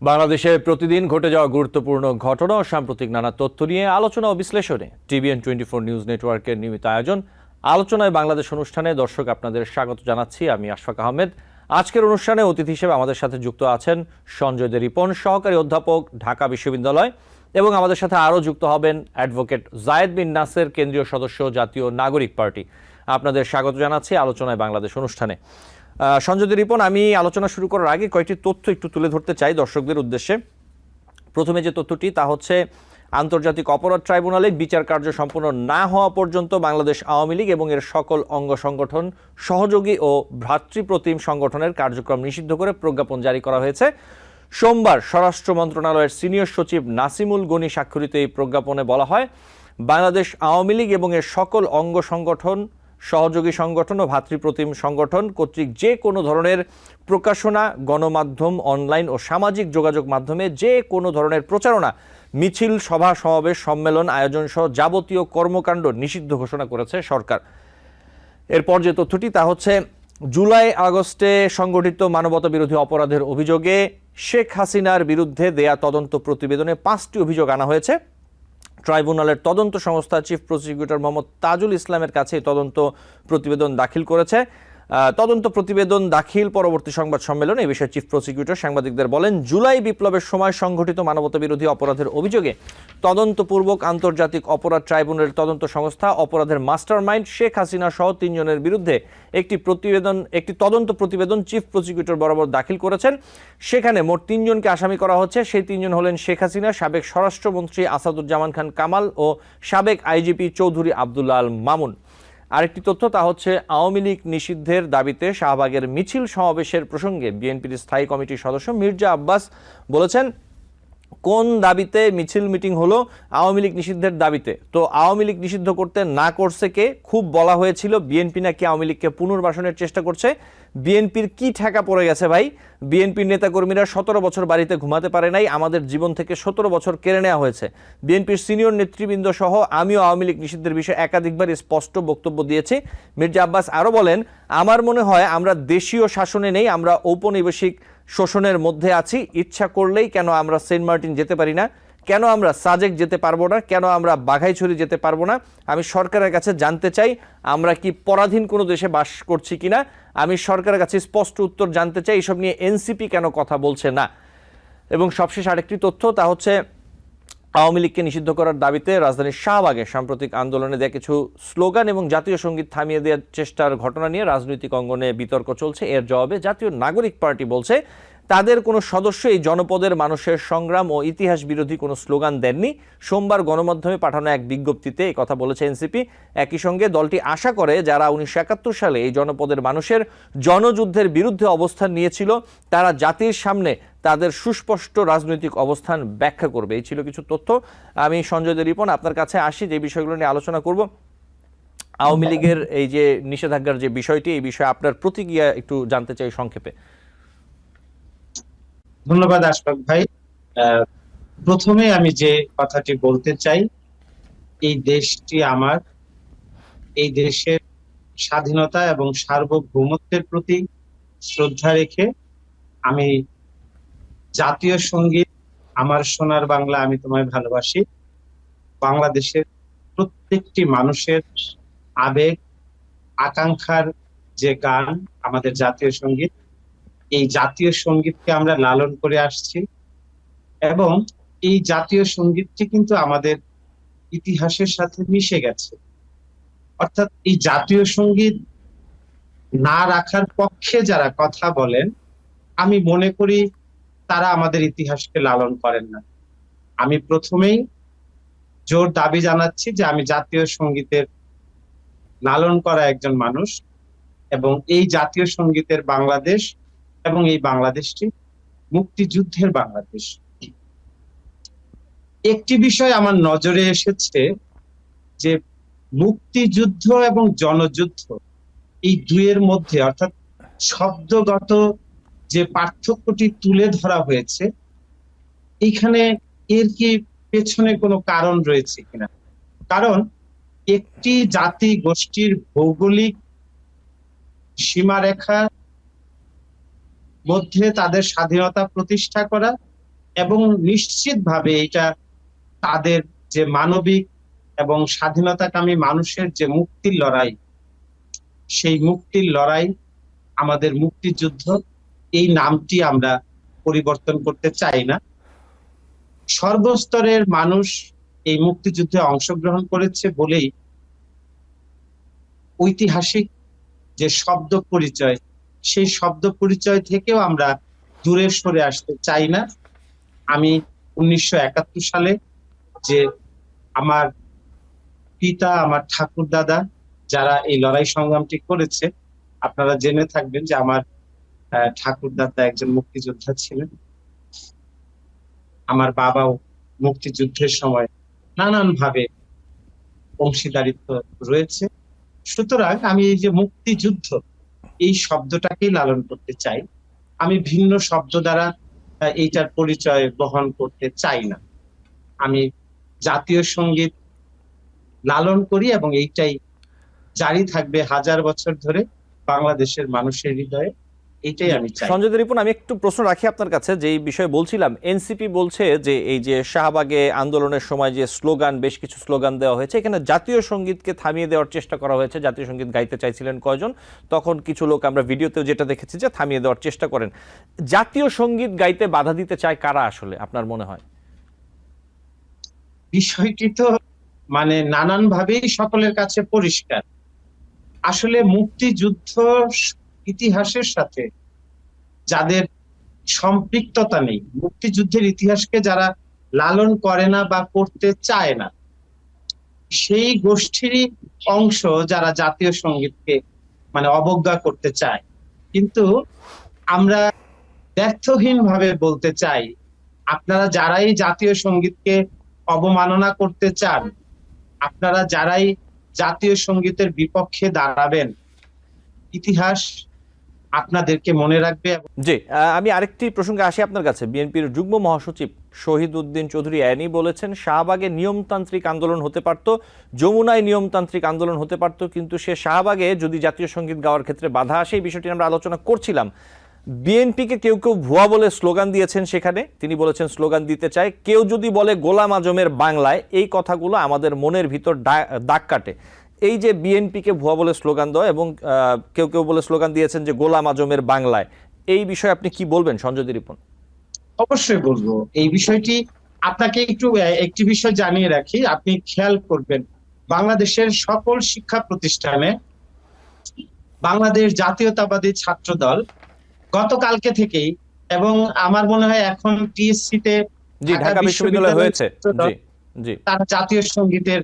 বাংলাদেশে প্রতিদিন ঘটে যাওয়া গুরুত্বপূর্ণ ঘটনা ও সাম্প্রতিক নানা তথ্য নিয়ে আলোচনা ও বিশ্লেষণে টিভিএন 24 নিউজ নেটওয়ার্কের নিয়মিত আয়োজন আলোচনায় বাংলাদেশ অনুষ্ঠানে দর্শক আপনাদের স্বাগত জানাচ্ছি। আমি আশফাক আহমেদ। আজকের অনুষ্ঠানে অতিথি হিসেবে আমাদের সাথে যুক্ত আছেন সঞ্জয় দে রিপন, সহকারী অধ্যাপক, ঢাকা বিশ্ববিদ্যালয়, এবং আমাদের সাথে আরও যুক্ত হবেন অ্যাডভোকেট জায়েদ বিন নাসের, কেন্দ্রীয় সদস্য, জাতীয় নাগরিক পার্টি। আপনাদের স্বাগত জানাচ্ছি আলোচনায় বাংলাদেশ অনুষ্ঠানে। সঞ্জয় দে রিপন, আমি আলোচনা শুরু করার আগে কয়েকটি তথ্য একটু তুলে ধরতে চাই দর্শকদের উদ্দেশ্যে। প্রথমে যে তথ্যটি তা হচ্ছে, আন্তর্জাতিক অপরাধ ট্রাইব্যুনালে বিচার কার্য সম্পন্ন না হওয়া পর্যন্ত বাংলাদেশ আওয়ামী লীগ এবং এর সকল অঙ্গ সংগঠন, সহযোগী ও ভ্রাতৃপ্রতিম সংগঠনের কার্যক্রম নিষিদ্ধ করে প্রজ্ঞাপন জারি করা হয়েছে। সোমবার স্বরাষ্ট্র মন্ত্রণালয়ের সিনিয়র সচিব নাসিমুল গনি স্বাক্ষরিত এই প্রজ্ঞাপনে বলা হয়, বাংলাদেশ আওয়ামী লীগ এবং এর সকল অঙ্গ সংগঠন, সহযোগী সংগঠন ও ভ্রাতৃপ্রতিম সংগঠন কর্তৃক যে কোনো ধরনের প্রকাশনা, গণমাধ্যম, অনলাইন ও সামাজিক যোগাযোগ মাধ্যমে যে কোনো ধরনের প্রচারণা, মিছিল, সভা, সমাবেশ, সম্মেলন আয়োজন সহ যাবতীয় কর্মকাণ্ড নিষিদ্ধ ঘোষণা করেছে সরকার। এরপর যে তথ্যটি তা হচ্ছে, জুলাই আগস্টে সংগঠিত মানবতা বিরোধী অপরাধের অভিযোগে শেখ হাসিনার বিরুদ্ধে দেয়া তদন্ত প্রতিবেদনে 5টি অভিযোগ আনা হয়েছে। ট্রাইব্যুনালের তদন্ত সংস্থা চিফ প্রসিকিউটর মোহাম্মদ তাজুল ইসলামের কাছে তদন্ত প্রতিবেদন দাখিল করেছে। তদন্ত প্রতিবেদন দাখিল পরবর্তী সংবাদ সম্মেলনে এই বিষয়ে চিফ প্রসিকিউটর সাংবাদিকদের বলেন, জুলাই বিপ্লবের সময় সংঘটিত মানবতা বিরোধী অপরাধের অভিযোগে তদন্তপূর্বক আন্তর্জাতিক অপরাধ ট্রাইব্যুনালের তদন্ত সংস্থা অপরাধের মাস্টারমাইন্ড শেখ হাসিনা সহ 3 জনের বিরুদ্ধে একটি তদন্ত প্রতিবেদন চিফ প্রসিকিউটর বরাবর দাখিল করেছেন। সেখানে মোট 3 জনকে আসামি করা হচ্ছে। সেই 3 জন হলেন শেখ হাসিনা, সাবেক স্বরাষ্ট্রমন্ত্রী আসাদুজ্জামান খান কামাল ও সাবেক আইজিপি চৌধুরী আবদুল্লাহ আল মামুন। আরেকটি তথ্য তা হচ্ছে, আওয়ামী লীগ নিষিদ্ধের দাবিতে শাহবাগের মিছিল সমাবেশের প্রসঙ্গে বিএনপির স্থায়ী কমিটির সদস্য মির্জা আব্বাস বলেছেন, কোন দাবিতে মিছিল মিটিং হলো? আওয়ামী লীগ নিষিদ্ধের দাবিতে। তো আওয়ামী লীগ নিষিদ্ধ করতে না করছে কে? খুব বলা হয়েছিল বিএনপি নাকি আওয়ামী লীগকে পুনর্বাসনের চেষ্টা করছে। বিএনপির কি ঠেকা পড়ে গেছে ভাই? বিএনপির নেতাকর্মীরা 17 বছর বাড়িতে ঘুমাতে পারে নাই, আমাদের জীবন থেকে 17 বছর কেড়ে নেওয়া হয়েছে। বিএনপির সিনিয়র নেতৃবৃন্দ সহ আমিও আওয়ামী লীগ নিষিদ্ধের বিষয়ে একাধিকবার স্পষ্ট বক্তব্য দিয়েছি। মির্জা আব্বাস আরও বলেন, আমার মনে হয় আমরা দেশীয় শাসনে নেই, আমরা ঔপনিবেশিক শোষণের মধ্যে আছি। ইচ্ছা করলেই কেন আমরা সেন্ট মার্টিন যেতে পারি না? কেন আমরা সাজেক যেতে পারবো না? কেন আমরা বাঘাইছড়ি যেতে পারবো না? আমি সরকারের কাছে জানতে চাই, আমরা কি পরাধীন কোনো দেশে বাস করছি কিনা? আমি সরকারের কাছে স্পষ্ট উত্তর জানতে চাই। এসব নিয়ে এনসিপি কেন কথা বলছে না? এবং সবশেষ আরেকটি তথ্য তা হচ্ছে, আওয়ামী লীগকে নিষিদ্ধ করার দাবিতে রাজধানীর শাহবাগে সাম্প্রতিক আন্দোলনে দেয়া কিছু স্লোগান এবং জাতীয় সঙ্গীত থামিয়ে দেওয়ার চেষ্টার ঘটনা নিয়ে রাজনৈতিক অঙ্গনে বিতর্ক চলছে। এর জবাবে জাতীয় নাগরিক পার্টি বলছে, তাদের কোনো সদস্য এই জনপদের মানুষের সংগ্রাম ও ইতিহাস বিরোধী কোনো স্লোগান দেননি। সোমবার গণমাধ্যমে পাঠানো এক বিজ্ঞপ্তিতে এই কথা বলেছে এনসিপি। একই সঙ্গে দলটি আশা করে, যারা 1971 সালে এই জনপদের মানুষের জনযুদ্ধের বিরুদ্ধে অবস্থান নিয়েছিল, তারা জাতির সামনে তাদের সুস্পষ্ট রাজনৈতিক অবস্থান ব্যাখ্যা করবে। এই ছিল কিছু তথ্য। আমি সঞ্জয় দে রিপন আপনার কাছে আসি, যে বিষয়গুলো নিয়ে আলোচনা করব। আওয়ামী লীগের এই যে নিষেধাজ্ঞার যে বিষয়টি, এই বিষয়ে আপনার প্রতিক্রিয়া একটু জানতে চাই সংক্ষেপে। ধন্যবাদ আশফাক ভাই। প্রথমে আমি যে কথাটি বলতে চাই, এই দেশটি আমার, এই দেশের স্বাধীনতা এবং সার্বভৌমত্বের প্রতি শ্রদ্ধা রেখে আমি জাতীয় সঙ্গীত আমার সোনার বাংলা আমি তোমায় ভালোবাসি, বাংলাদেশের প্রত্যেকটি মানুষের আবেগ আকাঙ্ক্ষার যে গান আমাদের জাতীয় সঙ্গীত, এই জাতীয় সঙ্গীতকে আমরা লালন করে আসছি এবং এই জাতীয় সঙ্গীতটি কিন্তু আমাদের ইতিহাসের সাথে মিশে গেছে। অর্থাৎ এই জাতীয় সঙ্গীত না রাখার পক্ষে যারা কথা বলেন, আমি মনে করি তারা আমাদের ইতিহাসকে লালন করেন না। আমি প্রথমেই জোর দাবি জানাচ্ছি যে আমি জাতীয় সঙ্গীতের লালন করা একজন মানুষ এবং এই জাতীয় সঙ্গীতের বাংলাদেশ এবং এই বাংলাদেশটি মুক্তিযুদ্ধের বাংলাদেশ। একটি বিষয় আমার নজরে এসেছে যে মুক্তিযুদ্ধ এবং জনযুদ্ধ এই দুইয়ের মধ্যে, অর্থাৎ শব্দগত যে পার্থক্যটি তুলে ধরা হয়েছে, এইখানে এর কি পেছনে কোনো কারণ রয়েছে কিনা? কারণ একটি জাতি গোষ্ঠীর ভৌগোলিক সীমারেখা মধ্যে তাদের স্বাধীনতা প্রতিষ্ঠা করা এবং নিশ্চিতভাবে এটা তাদের যে মানবিক এবং স্বাধীনতাকামী মানুষের যে মুক্তির লড়াই, সেই মুক্তির লড়াই, আমাদের মুক্তিযুদ্ধ, এই নামটি আমরা পরিবর্তন করতে চাই না। সর্বস্তরের মানুষ এই মুক্তিযুদ্ধে অংশগ্রহণ করেছে বলেই ঐতিহাসিক যে শব্দ পরিচয়, সেই শব্দ পরিচয় থেকেও আমরা দূরে সরে আসতে চাই না। আমি 1971 সালে যে আমার পিতা, আমার ঠাকুর দাদা যারা এই লড়াই সংগ্রামটি করেছে, আপনারা জেনে থাকবেন যে আমার ঠাকুর দাদা একজন মুক্তিযোদ্ধা ছিলেন। আমার বাবাও মুক্তিযুদ্ধের সময় নানান ভাবে অংশীদারিত্ব রয়েছে। সুতরাং আমি এই যে মুক্তিযুদ্ধ, এই শব্দটাকেই লালন করতে চাই। আমি ভিন্ন শব্দ দ্বারা এইটার পরিচয় বহন করতে চাই না। আমি জাতীয় সঙ্গীত লালন করি এবং এইটাই জারি থাকবে হাজার বছর ধরে বাংলাদেশের মানুষের হৃদয়ে। এইটাই আমি চাই। সঞ্জয় রিপন, আমি একটু প্রশ্ন রাখি আপনার কাছে, যে এই বিষয়ে বলছিলাম, এনসিপি বলছে যে এই যে শাহবাগে আন্দোলনের সময় যে স্লোগান, বেশ কিছু স্লোগান দেওয়া হয়েছে, এখানে জাতীয় সঙ্গীতকে থামিয়ে দেওয়ার চেষ্টা করা হয়েছে। জাতীয় সঙ্গীত গাইতে চাইছিলেন কয়জন, তখন কিছু লোক, আমরা ভিডিওতেও যেটা দেখেছি, যে থামিয়ে দেওয়ার চেষ্টা করেন। জাতীয় সঙ্গীত গাইতে বাধা দিতে চায় কারা আসলে আপনার মনে হয়? বিষয়টি তো মানে নানান ভাবেই সকলের কাছে পরিষ্কার। আসলে মুক্তিযুদ্ধ ইতিহাসের সাথে যাদের সম্পৃক্ততা নেই, মুক্তিযুদ্ধের ইতিহাসকে যারা লালন করে না বা করতে চায় না, সেই গোষ্ঠীরই অংশ যারা জাতীয় সঙ্গীতকে মানে অবজ্ঞা করতে চায়। কিন্তু আমরা ব্যর্থহীন ভাবে বলতে চাই, আপনারা যারাই জাতীয় সঙ্গীতকে অবমাননা করতে চান, আপনারা যারাই জাতীয় সঙ্গীতের বিপক্ষে দাঁড়াবেন, ইতিহাস আপনাদেরকে মনে রাখবে। জি, আমি আরেকটি প্রসঙ্গে আসি আপনার কাছে। বিএনপির যুগ্ম মহাসচিব শহীদ উদ্দিন চৌধুরী অ্যানি বলেছেন, শাহবাগে নিয়মতান্ত্রিক আন্দোলন হতে পারত, যমুনায় নিয়মতান্ত্রিক আন্দোলন হতে পারত, কিন্তু সে শাহবাগে যদি জাতীয় সঙ্গীত গাওয়ার ক্ষেত্রে বাধা আসে, এই বিষয়টি আমরা আলোচনা করছিলাম। বিএনপিকে কেউ কেউ ভুয়া বলে স্লোগান দিয়েছেন, সেখানে তিনি বলেছেন স্লোগান দিতে চায়। কেউ যদি বলে গোলাম আজমের বাংলায়, এই কথাগুলো আমাদের মনের ভিতর দাগ কাটে। এই যে বিএনপিকে ভুয়া বলে স্লোগান দেওয়া, এবং কেউ কেউ বলে স্লোগান দিয়েছেন যে গোলাম আজমের বাংলায়, এই বিষয়ে আপনি কি বলবেন সঞ্জয় রিপন? অবশ্যই বলবো। এই বিষয়টি আপনাকে একটি বিষয় জানিয়ে রাখি, আপনি খেয়াল করবেন, বাংলাদেশের সকল শিক্ষা প্রতিষ্ঠানে বাংলাদেশ জাতীয়তাবাদী ছাত্র দল গতকালকে থেকেই, এবং আমার মনে হয় এখন টিএসসি তে ঢাকা বিশ্ববিদ্যালয় হয়েছে, তারা জাতীয় সঙ্গীতের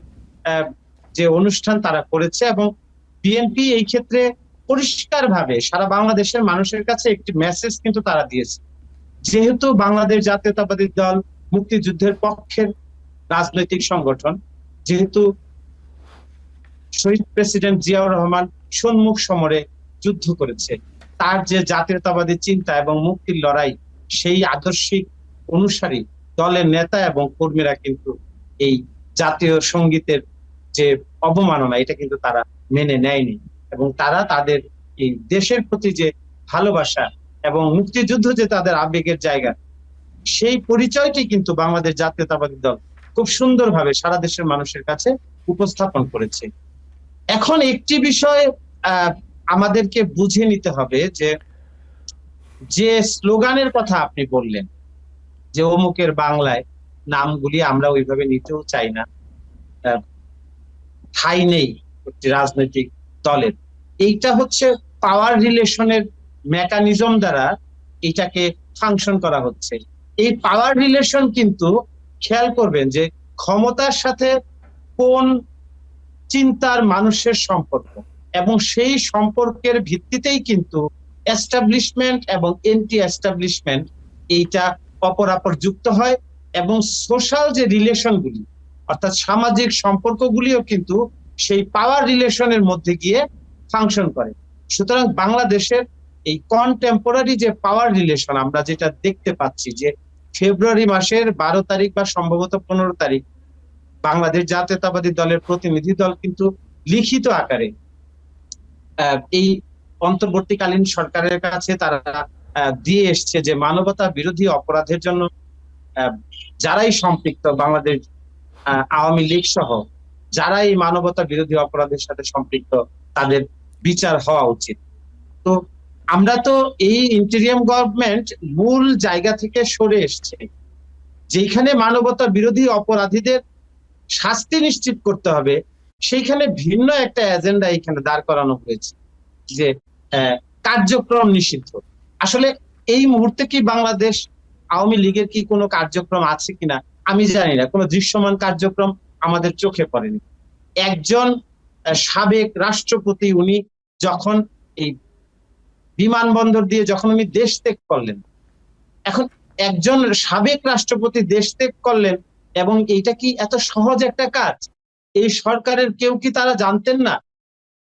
যে অনুষ্ঠান তারা করেছে, এবং বিএনপি এই ক্ষেত্রে পরিষ্কারভাবে সারা বাংলাদেশের মানুষের কাছে একটি মেসেজ কিন্তু তারা দিয়েছে। যেহেতু বাংলাদেশ জাতীয়তাবাদী দল মুক্তিযুদ্ধের পক্ষের রাজনৈতিক সংগঠন, যেহেতু শহীদ প্রেসিডেন্ট জিয়াউর রহমান সম্মুখ সমরে যুদ্ধ করেছে, তার যে জাতীয়তাবাদী চিন্তা এবং মুক্তির লড়াই, সেই আদর্শিক অনুসারী দলের নেতা এবং কর্মীরা কিন্তু এই জাতীয় সঙ্গীতের যে অবমাননা, এটা কিন্তু তারা মেনে নেয়নি, এবং তারা তাদের এই দেশের প্রতি যে ভালোবাসা এবং মুক্তিযুদ্ধ যে তাদের আবেগের জায়গা, সেই পরিচয়টি কিন্তু বাংলাদেশ জাতীয়তাবাদী দল খুব সুন্দরভাবে সারা দেশের মানুষের কাছে উপস্থাপন করেছে। এখন একটি বিষয় আমাদেরকে বুঝে নিতে হবে, যে স্লোগানের কথা আপনি বললেন, যে অমুকের বাংলায়, নামগুলি আমরা ওইভাবে নিতেও চাই না, ঠাঁই নেই রাজনৈতিক দলের। এইটা হচ্ছে পাওয়ার রিলেশনের মেকানিজম দ্বারা এটাকে ফাংশন করা হচ্ছে। এই পাওয়ার রিলেশন কিন্তু খেয়াল করবেন যে ক্ষমতার সাথে কোন চিন্তার মানুষের সম্পর্ক, এবং সেই সম্পর্কের ভিত্তিতেই কিন্তু এস্টাবলিশমেন্ট এবং এন্টি এস্টাবলিশমেন্ট এইটা অপরাপর যুক্ত হয়, এবং সোশ্যাল যে রিলেশনগুলি, অর্থাৎ সামাজিক সম্পর্কগুলিও কিন্তু সেই পাওয়ার রিলেশনের মধ্যে গিয়ে ফাংশন করে। সুতরাং বাংলাদেশের এই কনটেম্পোরারি যে পাওয়ার রিলেশন আমরা যেটা দেখতে পাচ্ছি, যে ফেব্রুয়ারি মাসের 12 তারিখ বা সম্ভবত 15 তারিখ বাংলাদেশ জাতীয়তাবাদী দলের প্রতিনিধি দল কিন্তু লিখিত আকারে এই অন্তর্বর্তীকালীন সরকারের কাছে তারা দিয়ে এসছে যে মানবতা বিরোধী অপরাধের জন্য যারাই সম্পৃক্ত, বাংলাদেশ আওয়ামী লীগ সহ যারা এই মানবতা বিরোধী অপরাধের সাথে সম্পৃক্ত, তাদের বিচার হওয়া উচিত। তো আমরা তো এই ইন্টেরিয়াম গভর্নমেন্ট মূল জায়গা থেকে সরে এসছে, যেখানে মানবতা বিরোধী অপরাধীদের শাস্তি নিশ্চিত করতে হবে, সেইখানে ভিন্ন একটা এজেন্ডা এখানে দাঁড় করানো হয়েছে, যে কার্যক্রম নিষিদ্ধ। আসলে এই মুহূর্তে কি বাংলাদেশ আওয়ামী লীগের কি কোনো কার্যক্রম আছে কিনা আমি জানি না, কোনো দৃশ্যমান কার্যক্রম আমাদের চোখে পড়েনি। একজন সাবেক রাষ্ট্রপতি উনি যখন এই বিমানবন্দর দিয়ে যখন উনি দেশ ত্যাগ করলেন, এখন একজন সাবেক রাষ্ট্রপতি দেশ ত্যাগ করলেন, এবং এইটা কি এত সহজ একটা কাজ? এই সরকারের কেউ কি তারা জানতেন না?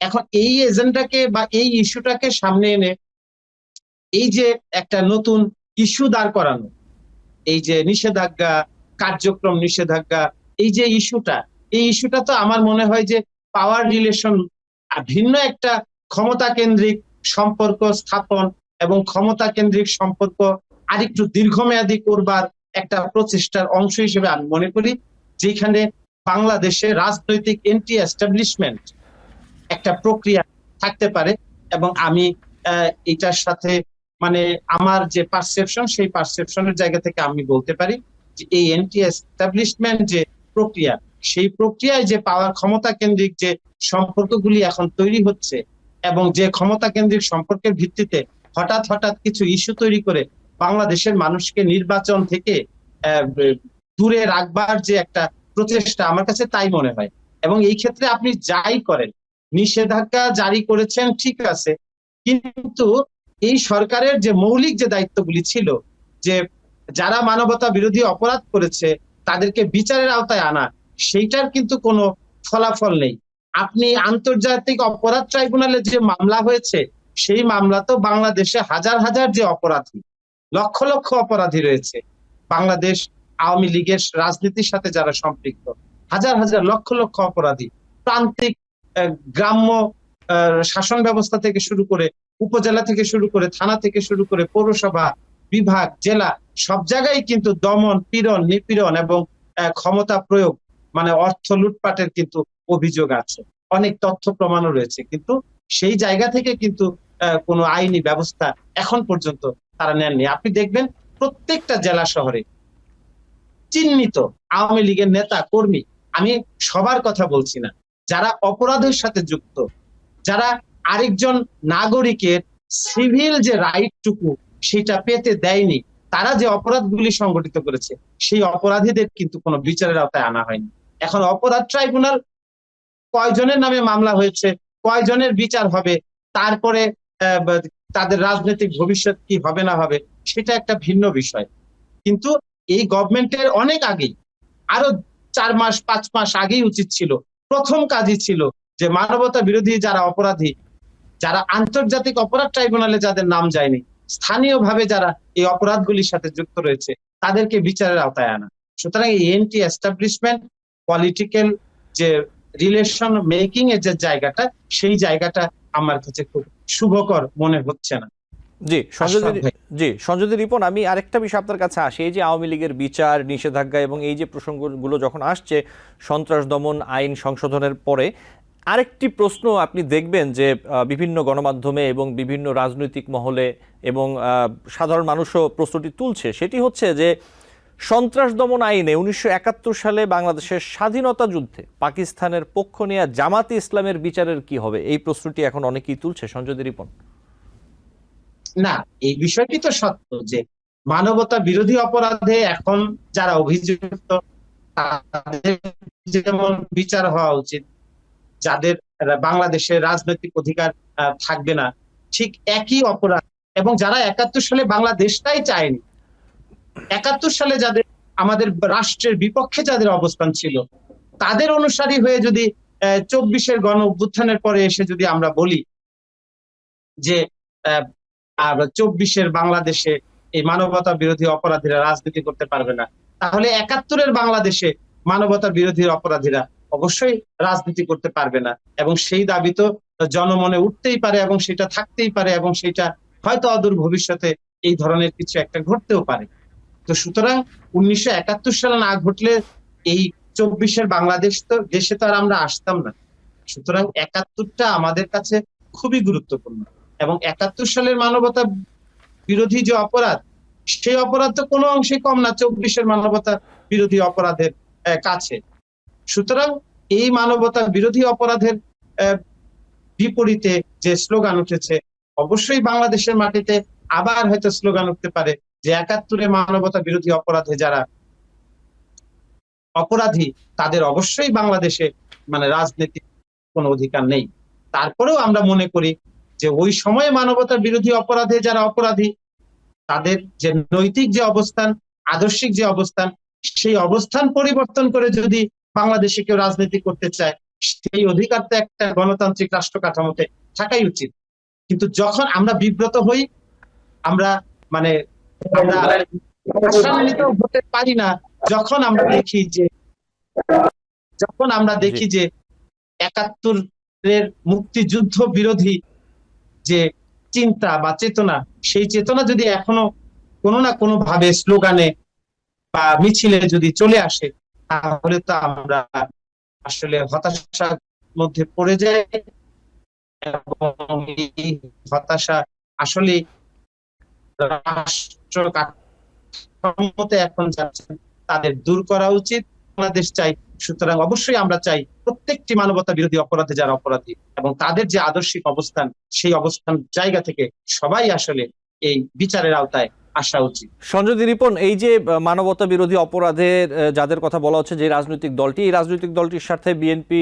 এখন এই এজেন্ডাকে বা এই ইস্যুটাকে সামনে এনে এই যে একটা নতুন ইস্যু দাঁড় করানো, এই যে নিষেধাজ্ঞা, কার্যক্রম নিষেধাজ্ঞা, এই যে ইস্যুটা, এই ইস্যুটা তো আমার মনে হয় যে পাওয়ার রিলেশন, ভিন্ন একটা ক্ষমতা কেন্দ্রিক সম্পর্ক স্থাপন এবং ক্ষমতা কেন্দ্রিক সম্পর্ক আরেকটু দীর্ঘমেয়াদী করবার একটা প্রচেষ্টার অংশ হিসেবে আমি মনে করি, যেখানে বাংলাদেশে রাজনৈতিক এন্টি এস্টাবলিশমেন্ট একটা প্রক্রিয়া থাকতে পারে। এবং আমি এটার সাথে মানে আমার যে পারসেপশন, সেই পারসেপশনের জায়গা থেকে আমি বলতে পারি যে এই এন্টি এস্টাবলিশমেন্ট যে প্রক্রিয়া, সেই প্রক্রিয়ায় যে পাওয়ার ক্ষমতা কেন্দ্রিক যে সম্পর্কগুলি এখন তৈরি হচ্ছে, এবং যে ক্ষমতা কেন্দ্রিক সম্পর্কের ভিত্তিতে হঠাৎ হঠাৎ কিছু ইস্যু তৈরি করে বাংলাদেশের মানুষকে নির্বাচন থেকে দূরে রাখবার যে একটা প্রচেষ্টা, আমার কাছে তাই মনে হয়। এবং এই ক্ষেত্রে আপনি যাই করেন, নিষেধাজ্ঞা জারি করেছেন ঠিক আছে, কিন্তু এই সরকারের যে মৌলিক যে দায়িত্বগুলি ছিল, যে যারা মানবতা বিরোধী অপরাধ করেছে তাদেরকে বিচারের আওতায় আনা, সেইটার কিন্তু কোনো ফলাফল নেই। আপনি আন্তর্জাতিক অপরাধ ট্রাইব্যুনালে যে মামলা হয়েছে, সেই মামলা তো বাংলাদেশে হাজার হাজার যে অপরাধী, লক্ষ লক্ষ অপরাধী রয়েছে বাংলাদেশ আওয়ামী লীগের রাজনীতির সাথে যারা সম্পৃক্ত, হাজার হাজার লক্ষ লক্ষ অপরাধী, প্রান্তিক গ্রাম্য শাসন ব্যবস্থা থেকে শুরু করে, উপজেলা থেকে শুরু করে, থানা থেকে শুরু করে, পৌরসভা, বিভাগ, জেলা, সব জায়গায় কিন্তু দমন, পীড়ন, নিপীড়ন এবং ক্ষমতা প্রয়োগ, মানে অর্থ লুটপাটের কিন্তু অভিযোগ আছে, অনেক তথ্য প্রমাণও রয়েছে। কিন্তু সেই জায়গা থেকে কিন্তু কোনো আইনি ব্যবস্থা এখন পর্যন্ত তারা নেননি। আপনি দেখবেন প্রত্যেকটা জেলা শহরে চিহ্নিত আওয়ামী লীগের নেতা কর্মী, আমি সবার কথা বলছি না, যারা অপরাধের সাথে যুক্ত, যারা আরেকজন নাগরিকের সিভিল যে রাইটটুকু সেটা পেতে দেয়নি, তারা যে অপরাধগুলি সংগঠিত করেছে, সেই অপরাধীদের কিন্তু কোনো বিচারের আওতায় আনা হয়নি। এখন অপরাধ ট্রাইব্যুনাল কয়জনের নামে মামলা হয়েছে, কয়জনের বিচার হবে, তারপরে তাদের রাজনৈতিক ভবিষ্যৎ কি হবে না হবে, সেটা একটা ভিন্ন বিষয়। কিন্তু এই গভর্নমেন্টের অনেক আগেই, আরো 4 মাস 5 মাস আগেই উচিত ছিল, প্রথম কাজই ছিল যে মানবতা বিরোধী যারা অপরাধী, যারা আন্তর্জাতিক অপরাধ ট্রাইব্যুনালে যাদের নাম যায়নি, স্থানীয়ভাবে যারা এই অপরাধগুলির সাথে যুক্ত রয়েছে, তাদেরকে বিচারের আওতায় আনা। সুতরাং এই এন্টি এস্টাবলিশমেন্ট পলিটিক্যাল যে রিলেশন মেকিং এর যে জায়গাটা, সেই জায়গাটা আমার কাছে খুব শুভকর মনে হচ্ছে না। সঞ্জয় রিপন, আমি আরেকটা বিষয় আপনার কাছে আসি। এই যে আওয়ামী লীগের বিচার নিষেধাজ্ঞা এবং এই যে প্রসঙ্গগুলো যখন আসছে সন্ত্রাস দমন আইন সংশোধনের পরে, আরেকটি প্রশ্ন আপনি দেখবেন যে বিভিন্ন গণমাধ্যমে এবং বিভিন্ন রাজনৈতিক মহলে এবং সাধারণ মানুষও প্রশ্নটি তুলছে, সেটি হচ্ছে যে সন্ত্রাস দমন আইনে 1971 সালে বাংলাদেশের স্বাধীনতা যুদ্ধে পাকিস্তানের পক্ষ নেয়া জামাতে ইসলামের বিচারের কি হবে, এই প্রশ্নটি এখন অনেকেই তুলছে। সঞ্জয় রিপন, না, এই বিষয়টি তো সত্য যে মানবতা বিরোধী অপরাধে এখন যারা অভিযুক্ত তাদের যেমন বিচার হওয়া উচিত, যাদের বাংলাদেশের রাজনৈতিক অধিকার থাকবে না, ঠিক একই অপরাধ, এবং যারা 71 সালে বাংলাদেশটাই চায়নি, 71 সালে যাদের আমাদের রাষ্ট্রের বিপক্ষে যাদের অবস্থান ছিল, তাদের অনুসারী হয়ে যদি 24-এর গণ অভ্যুত্থানের পরে এসে যদি আমরা বলি যে 24-এর বাংলাদেশে এই মানবতা বিরোধী অপরাধীরা রাজনীতি করতে পারবে না, তাহলে 71-এর বাংলাদেশে মানবতা বিরোধী অপরাধীরা অবশ্যই রাজনীতি করতে পারবে না। এবং সেই দাবি তো জনমনে উঠতেই পারে এবং সেটা থাকতেই পারে, এবং সেটা হয়তো অদূর ভবিষ্যতে এই ধরনের কিছু একটা ঘটতেও পারে। তো সুতরাং 1971 সালে না ঘটলে এই 24-এর বাংলাদেশ দেশে তো আর আমরা আসতাম না। সুতরাং 71টা আমাদের কাছে খুবই গুরুত্বপূর্ণ, এবং 71 সালের মানবতা বিরোধী যে অপরাধ, সেই অপরাধ তো কোনো অংশে কম না 24-এর মানবতা বিরোধী অপরাধের কাছে। সুতরাং এই মানবতা বিরোধী অপরাধের বিপরীতে যে স্লোগান উঠেছে, অবশ্যই বাংলাদেশের মাটিতে আবার হয়তো স্লোগান উঠতে পারে যে 71-এ মানবতা বিরোধী অপরাধে যারা অপরাধী তাদের অবশ্যই বাংলাদেশে রাজনীতির কোনো অধিকার নেই। তারপরেও আমরা মনে করি যে ওই সময়ে মানবতা বিরোধী অপরাধে যারা অপরাধী তাদের যে নৈতিক যে অবস্থান, আদর্শিক যে অবস্থান, সেই অবস্থান পরিবর্তন করে যদি বাংলাদেশে কেউ রাজনীতি করতে চায়, সেই অধিকার তো একটা গণতান্ত্রিক রাষ্ট্র কাঠামোতে থাকাই উচিত। কিন্তু যখন আমরা বিব্রত হই, আমরা আশান্বিতও হতে পারি না যখন আমরা দেখি যে 71-এর মুক্তিযুদ্ধ বিরোধী যে চিন্তা বা চেতনা, সেই চেতনা যদি এখনো কোনো না কোনো ভাবে স্লোগানে বা মিছিলে যদি চলে আসে, তাহলে তো আমরা আসলে হতাশার মধ্যে পড়ে যাই, এবং এই হতাশা আসলে রাষ্ট্র কাঠামোতে এখন যাচ্ছে তাদের দূর করা উচিত। বাংলাদেশ চাই, সুতরাং অবশ্যই আমরা চাই প্রত্যেকটি মানবতা বিরোধী অপরাধে যারা অপরাধী এবং তাদের যে আদর্শিক অবস্থান, সেই অবস্থান জায়গা থেকে সবাই আসলে এই বিচারের আওতায় আসা উচিত। সঞ্জয় রিপন, এই যে মানবতা বিরোধী অপরাধের যাদের কথা বলা হচ্ছে, যে রাজনৈতিক দলটি, এই রাজনৈতিক দলটির সাথে বিএনপি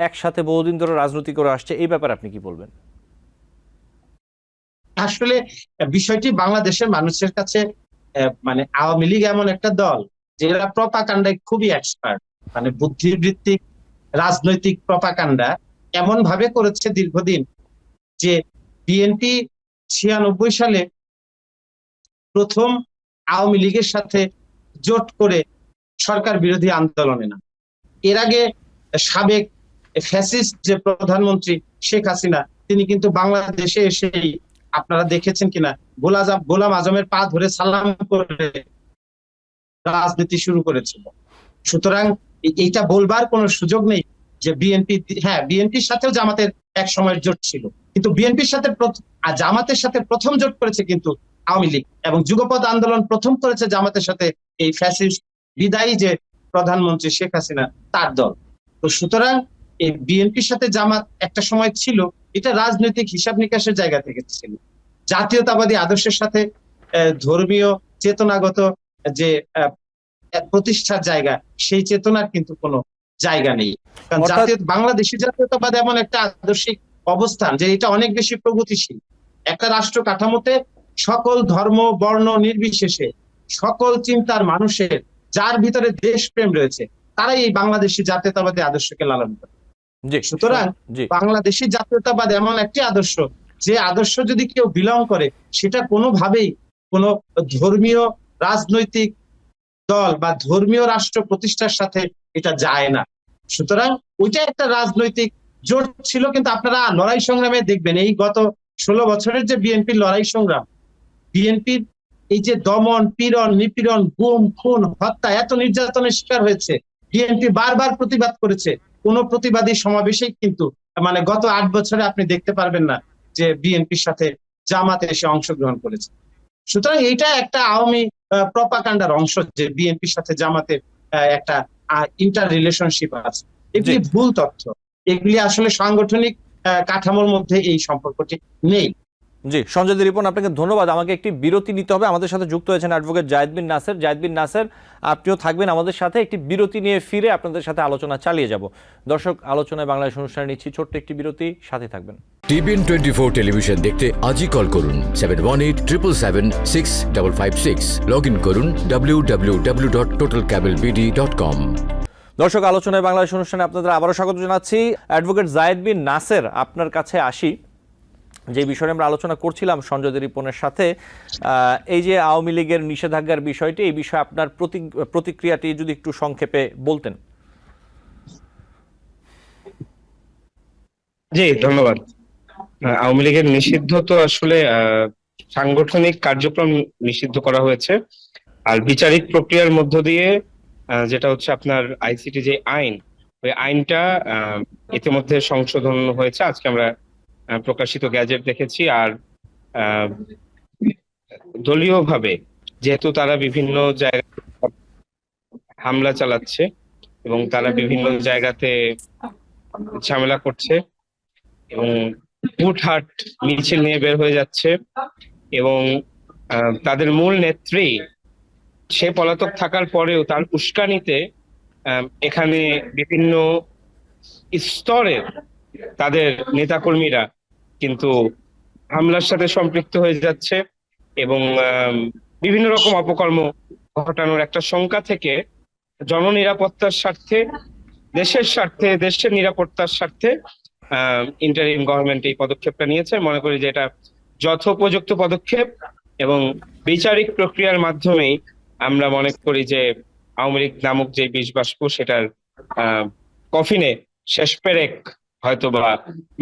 একসাথে বহুদিন ধরে রাজনীতি করে আসছে, এই ব্যাপারে আপনি কি বলবেন? আসলে বিষয়টি বাংলাদেশের মানুষের কাছে আওয়ামী লীগ এমন একটা দল যেটা প্রপাগান্ডায় খুবই এক্সপার্ট, বুদ্ধিবৃত্তিক রাজনৈতিক প্রপাগান্ডা এমন ভাবে করেছে দীর্ঘদিন যে বিএনপি 96 সালে প্রথম আওয়ামী লীগের সাথে জোট করে সরকার বিরোধী আন্দোলনে না। এর আগে সাবেক ফ্যাসিস্ট যে প্রধানমন্ত্রী শেখ হাসিনা, তিনি কিন্তু বাংলাদেশে এসেই, আপনারা দেখেছেন কিনা, গোলাম আজমের পা ধরে সালাম করে রাজনীতি শুরু করেছিল। সুতরাং এইটা বলবার কোনো সুযোগ নেই যে বিএনপির সাথেও জামাতের এক সময়ের জোট ছিল, কিন্তু বিএনপির সাথে জামাতের সাথে প্রথম জোট করেছে কিন্তু আওয়ামী লীগ, এবং যুগপৎ আন্দোলন প্রথম করেছে জামাতের সাথে এই ফ্যাসিস্ট বিদায়ী যে প্রধানমন্ত্রী শেখ হাসিনা তার দল। তো সুতরাং এই বিএনপির সাথে জামাত একটা সময় ছিল, এটা রাজনৈতিক হিসাব নিকাশের জায়গা থেকে ছিল। জাতীয়তাবাদী আদর্শের সাথে ধর্মীয় চেতনাগত যে প্রতিষ্ঠার জায়গা, সেই চেতনার কিন্তু কোনো জায়গা নেই। কারণ বাংলাদেশি জাতীয়তাবাদ এমন একটা আদর্শিক অবস্থান যে এটা অনেক বেশি প্রগতিশীল একটা রাষ্ট্র কাঠামোতে। সকল ধর্ম বর্ণ নির্বিশেষে সকল চিন্তার মানুষের যার ভিতরে দেশপ্রেম রয়েছে, তারাই এই বাংলাদেশি জাতীয়তাবাদী আদর্শকে লালন করে। সুতরাং বাংলাদেশি জাতীয়তাবাদ এমন একটি আদর্শ, যে আদর্শ যদি কেউ বিলং করে, সেটা কোনোভাবেই কোনো ধর্মীয় রাজনৈতিক দল বা ধর্মীয় রাষ্ট্র প্রতিষ্ঠার সাথে এটা যায় না। সুতরাং ওইটা একটা রাজনৈতিক জোট ছিল। কিন্তু আপনারা লড়াই সংগ্রামে দেখবেন, এই গত 16 বছরের যে বিএনপির লড়াই সংগ্রাম, বিএনপির এই যে দমন পীড়ন নিপীড়ন গুম খুন হত্যা, এত নির্যাতনের শিকার হয়েছে, বিএনপি বারবার প্রতিবাদ করেছে। কোন প্রতিবাদী সমাবেশেই কিন্তু গত 8 বছরে আপনি দেখতে পারবেন না যে বিএনপির সাথে জামাত এসে অংশগ্রহণ করেছে। সুতরাং এইটা একটা আওয়ামী প্রপাগান্ডার অংশ যে বিএনপির সাথে জামাতের একটা ইন্টার রিলেশনশিপ আছে। এগুলি ভুল তথ্য, এগুলি আসলে সাংগঠনিক কাঠামোর মধ্যে এই সম্পর্কটি নেই। জি, সঞ্জয় রিপন, আপনাকে ধন্যবাদ। আমাকে একটি বিরতি নিতে হবে। আমাদের সাথে যুক্ত হয়েছেন অ্যাডভোকেট জায়েদ বিন নাসের। জায়েদ বিন নাসের, আপনিও থাকবেন আমাদের সাথে। একটি বিরতি নিয়ে ফিরে আপনাদের সাথে আলোচনা চালিয়ে যাব। দর্শক, আলোচনায় বাংলাদেশ অনুষ্ঠানে নিচ্ছি ছোট্ট একটি বিরতি, সাথে থাকবেন। টিবিএন 24 টেলিভিশন দেখতে আজই কল করুন 7187776556। লগ ইন করুন www.totalcablebd.com। দর্শক, আলোচনায় বাংলাদেশ অনুষ্ঠানে আপনাদের আবারও স্বাগত জানাচ্ছি। অ্যাডভোকেট জায়েদ বিন নাসের, আপনার কাছে আসি। যে বিষয়ে আমরা আলোচনা করছিলাম সঞ্জয় রিপনের সাথে, এই যে আওয়ামী লীগের নিষেধাজ্ঞার বিষয়টি, এই বিষয়ে আপনার প্রতিক্রিয়াটি যদি একটু সংক্ষেপে বলতেন। জি, ধন্যবাদ। আওয়ামী লীগের নিষিদ্ধ তো আসলে সাংগঠনিক কার্যক্রম নিষিদ্ধ করা হয়েছে। আর বিচারিক প্রক্রিয়ার মধ্য দিয়ে যেটা হচ্ছে আপনার আইসিটি যে আইন, ওই আইনটা ইতিমধ্যে সংশোধন হয়েছে। আজকে আমরা প্রকাশিত গ্যাজেট দেখেছি। আর দলীয়ভাবে যেহেতু তারা বিভিন্ন জায়গায় হামলা চালাচ্ছে এবং তারা বিভিন্ন জায়গাতে ঝামেলা করছে এবং হুটহাট মিছিল নিয়ে বের হয়ে যাচ্ছে এবং তাদের মূল নেত্রী সে পলাতক থাকার পরেও তার উস্কানিতে এখানে বিভিন্ন স্তরের তাদের নেতাকর্মীরা কিন্তু হামলার সাথে সম্পৃক্ত হয়ে যাচ্ছে এবং বিভিন্ন রকম অপকর্ম ঘটানোর একটা শঙ্কা থেকে জননিরাপত্তার স্বার্থে, দেশের স্বার্থে, দেশের নিরাপত্তার স্বার্থে ইন্টারিম গভর্নমেন্ট এই পদক্ষেপটা নিয়েছে। মনে করি যে এটা যথোপযুক্ত পদক্ষেপ এবং বিচারিক প্রক্রিয়ার মাধ্যমেই আমরা মনে করি যে আওয়ামী লীগ নামক যে বিষ বাষ্প সেটার কফিনে শেষ পেরেক হয়তোবা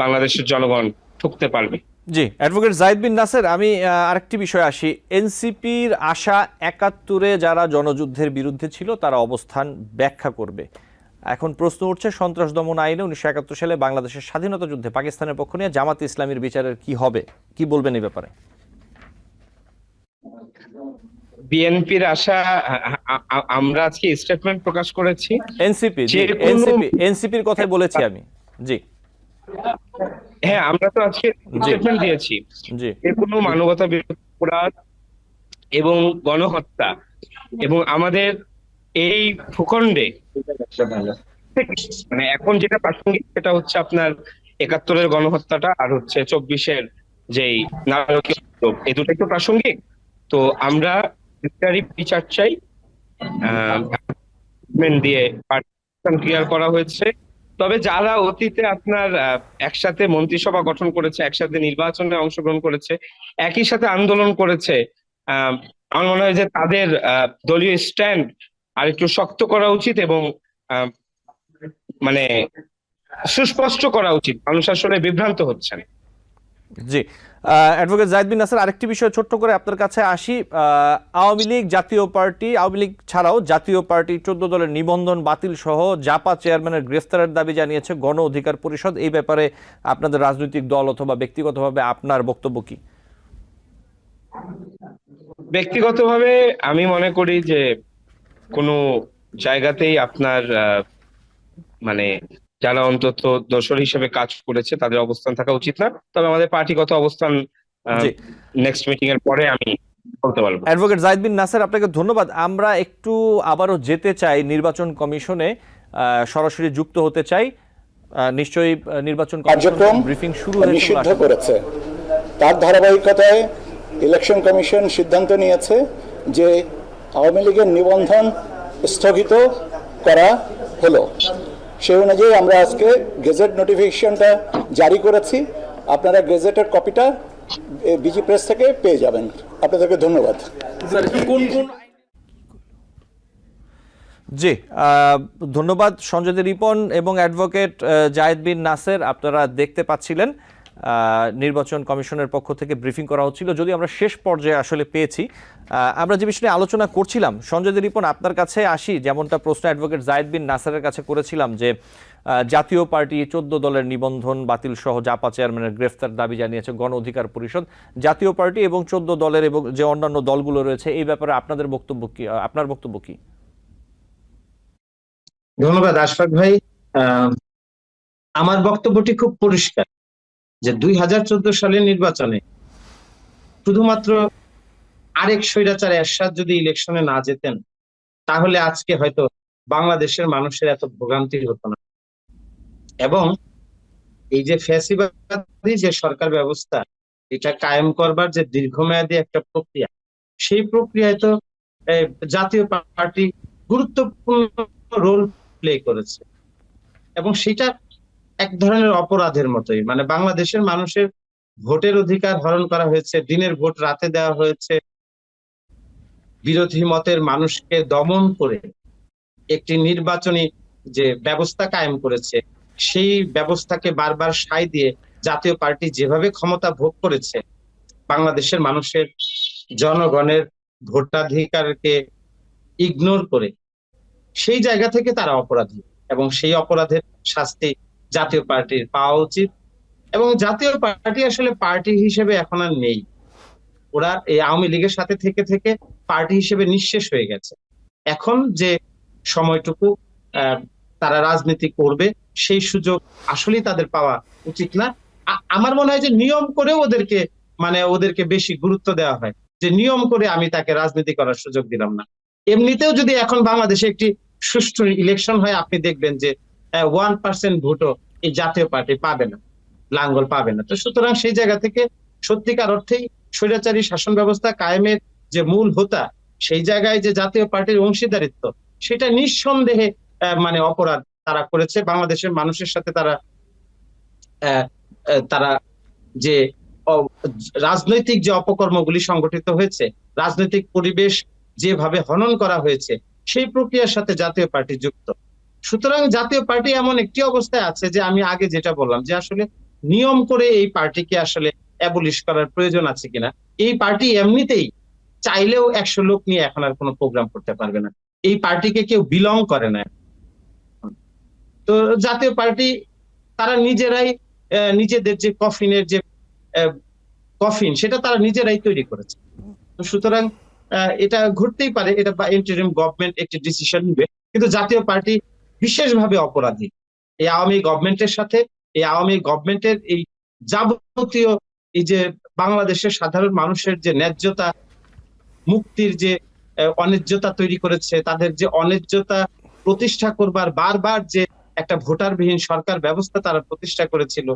বাংলাদেশের জনগণ ঠুকতে পারবে। জি, অ্যাডভোকেট জাহিদ বিন নাসের, আমি আরেকটি বিষয় আসি। এনসিপির আশা ৭১-এ যারা জনযুদ্ধের বিরুদ্ধে ছিল তারা অবস্থান ব্যাখ্যা করবে। এখন প্রশ্ন উঠছে, সন্ত্রাস দমন আইনে ১৯৭১ সালে বাংলাদেশের স্বাধীনতা যুদ্ধে পাকিস্তানের পক্ষ নিয়ে জামাত ইসলামীর বিচারের কি হবে, কি বলবেন এই ব্যাপারে? বিএনপির আশা, আমরা আজকে স্টেটমেন্ট প্রকাশ করেছি। এনসিপির কথাই বলেছি আমি। জি হ্যাঁ, আমরা তো আজকে স্টেটমেন্ট দিয়েছি যে কোনো মানবতা বিরোধী অপরাধ এবং গণহত্যা এবং আমাদের এই ভূখণ্ডে মানে এখন যেটা প্রাসঙ্গিক সেটা হচ্ছে আপনার ৭১-এর গণহত্যাটা আর হচ্ছে ২৪-এর যেই নারকীয়, এই দুটোই তো প্রাসঙ্গিক। তো আমরা বিচার চাই, দিয়ে ক্লিয়ার করা হয়েছে। তবে যারা অতীতে আপনার একসাথে মন্ত্রিসভা গঠন করেছে, একসাথে নির্বাচনে অংশগ্রহণ করেছে, একই সাথে আন্দোলন করেছে, আমার মনে হয় যে তাদের দলীয় স্ট্যান্ড আর একটু শক্ত করা উচিত এবং মানে সুস্পষ্ট করা উচিত। মানুষ আসলে বিভ্রান্ত হচ্ছেন। জি, অ্যাডভোকেট জাহিদ বিন নাসের, আরেকটি বিষয় ছোট্ট করে আপনার কাছে আসি। আওয়ামী লীগ, জাতীয় পার্টি, আওয়ামী লীগ ছাড়াও জাতীয় পার্টি ১৪ দলের নিবন্ধন বাতিল সহ জাপা চেয়ারম্যানের গ্রেফতারের দাবি জানিয়েছে গণ অধিকার পরিষদ। এই ব্যাপারে আপনাদের রাজনৈতিক দল অথবা ব্যক্তিগতভাবে আপনার বক্তব্য কি? ব্যক্তিগতভাবে আমি মনে করি যে কোনো জায়গাতেই আপনার মানে যারা অন্তত দোষর হিসেবে কাজ করেছে তাদের অবস্থান থাকা উচিত না। তবে আমাদের পার্টিগত অবস্থান নেক্সট মিটিং এর পরে আমি বলতে পারবো। অ্যাডভোকেট জাহিদ বিন নাসের, আপনাকে ধন্যবাদ। আমরা একটু আবারও যেতে চাই নির্বাচন কমিশনে, সরাসরি যুক্ত হতে চাই। নিশ্চয়ই নির্বাচন কমিশন ব্রিফিং শুরু নিষিদ্ধ করেছে, তার ধারাবাহিকতায় ইলেকশন কমিশন সিদ্ধান্ত নিয়েছে যে আওয়ামী লীগের নিবন্ধন স্থগিত করা হলো। সেই অনুযায়ী আমরা আজকে গেজেট নোটিফিকেশনটা জারি করেছি। আপনারা গেজেটের কপিটা বিজি প্রেস থেকে পেয়ে যাবেন। আপনাদেরকে ধন্যবাদ। জি, ধন্যবাদ সঞ্জয় রিপন এবং অ্যাডভোকেট জাহিদ বিন নাসের। আপনারা দেখতে পাচ্ছিলেন নির্বাচন কমিশনের পক্ষ থেকে ব্রিফিং করা হচ্ছিল, যদি আমরা শেষ পর্যায়ে আসলে পেয়েছি। আমরা যে বিষয়ে আলোচনা করছিলাম, সঞ্জয় রিপন আপনার কাছে আসি। যেমনটা প্রশ্ন অ্যাডভোকেট জাহিদ বিন নাসেরের কাছে করেছিলাম যে জাতীয় পার্টি ১৪ দলের নিবন্ধন বাতিল সহ জাপা চেয়ারম্যানের গ্রেফতার দাবি জানিয়েছে গণ অধিকার পরিষদ। জাতীয় পার্টি এবং ১৪ দলের এবং যে অন্যান্য দলগুলো রয়েছে, এই ব্যাপারে আপনাদের বক্তব্য কি, আপনার বক্তব্য কি? ধন্যবাদ আশফাক ভাই। আমার বক্তব্যটি খুব পরিষ্কার যে ২০১৪ সালের নির্বাচনে শুধুমাত্র আরেক স্বৈরাচার এরশাদ যদি ইলেকশনে না যেতেন, তাহলে আজকে হয়তো বাংলাদেশের মানুষের এত ভোগান্তি হতো না। এবং এই যে ফ্যাসিবাদী যে সরকার ব্যবস্থা, এটা কায়েম করবার যে দীর্ঘমেয়াদী একটা প্রক্রিয়া, সেই প্রক্রিয়ায় তো জাতীয় পার্টি গুরুত্বপূর্ণ রোল প্লে করেছে এবং সেটা এক ধরনের অপরাধের মতোই। মানে বাংলাদেশের মানুষের ভোটের অধিকার হরণ করা হয়েছে, দিনের ভোট রাতে দেওয়া হয়েছে, বিরোধী মতের মানুষকে দমন করে একটি নির্বাচনী যে ব্যবস্থা কায়েম করেছে, সেই ব্যবস্থাকে বারবার সায় দিয়ে জাতীয় পার্টি যেভাবে ক্ষমতা ভোগ করেছে, বাংলাদেশের মানুষের জনগণের ভোটাধিকারকে ইগনোর করে সেই জায়গা থেকে তারা অপরাধী, এবং সেই অপরাধের শাস্তি জাতীয় পার্টির পাওয়া উচিত। এবং জাতীয় পার্টি আসলে পার্টি হিসেবে এখন আর নেই, ওরা এই আওয়ামী লীগের সাথে থেকে থেকে পার্টি হিসেবে নিঃশেষ হয়ে গেছে। এখন যে সময়টুকু তারা রাজনীতি করবে সেই সুযোগ আসলেই তাদের পাওয়া উচিত না। আমার মনে হয় যে নিয়ম করে ওদেরকে বেশি গুরুত্ব দেওয়া হয়, যে নিয়ম করে আমি তাকে রাজনীতি করার সুযোগ দিলাম না। এমনিতেও যদি এখন বাংলাদেশে একটি সুষ্ঠু ইলেকশন হয়, আপনি দেখবেন যে 1% ভোটও এই জাতীয় পার্টি পাবে না, লাঙ্গল পাবে না। তো সুতরাং সেই জায়গা থেকে সত্যিকার অর্থেই স্বৈরাচারী শাসন ব্যবস্থা কায়েমের যে মূল হোতা, সেই জায়গায় যে জাতীয় পার্টির অংশীদারিত্ব, সেটা নিঃসন্দেহে অপরাধ তারা করেছে। বাংলাদেশের মানুষের সাথে তারা যে রাজনৈতিক যে অপকর্মগুলি সংগঠিত হয়েছে, রাজনৈতিক পরিবেশ যেভাবে হনন করা হয়েছে, সেই প্রক্রিয়ার সাথে জাতীয় পার্টি যুক্ত। সুতরাং জাতীয় পার্টি এমন একটি অবস্থায় আছে যে আমি আগে যেটা বললাম, যে আসলে নিয়ম করে এই পার্টিকে আসলে অ্যাবলিশ করার প্রয়োজন আছে কিনা। এই পার্টি এমনিতেই চাইলেও 100 লোক নিয়ে এখন আর কোনো প্রোগ্রাম করতে পারবে না, এই পার্টিকে কেউ বিলং করে না। তো জাতীয় পার্টি তারা নিজেরাই নিজেদের যে কফিন সেটা তারা নিজেরাই তৈরি করেছে। তো সুতরাং এটা ঘটতেই পারে, এটা ইন্টারিম গভর্নমেন্ট একটি ডিসিশন নেবে, কিন্তু জাতীয় পার্টি বিশেষভাবে অপরাধী এই আওয়ামী গভর্নমেন্টের সাথে। এই আওয়ামী গভর্নমেন্টের এই যাবতীয় এই যে বাংলাদেশের সাধারণ মানুষের যে ন্যায্যতা মুক্তির যে অন্যায্যতা তৈরি করেছে, তাদের যে অন্যায্যতা প্রতিষ্ঠা করবার বারবার যে একটা ভোটারবিহীন সরকার ব্যবস্থা তারা প্রতিষ্ঠা করেছিল,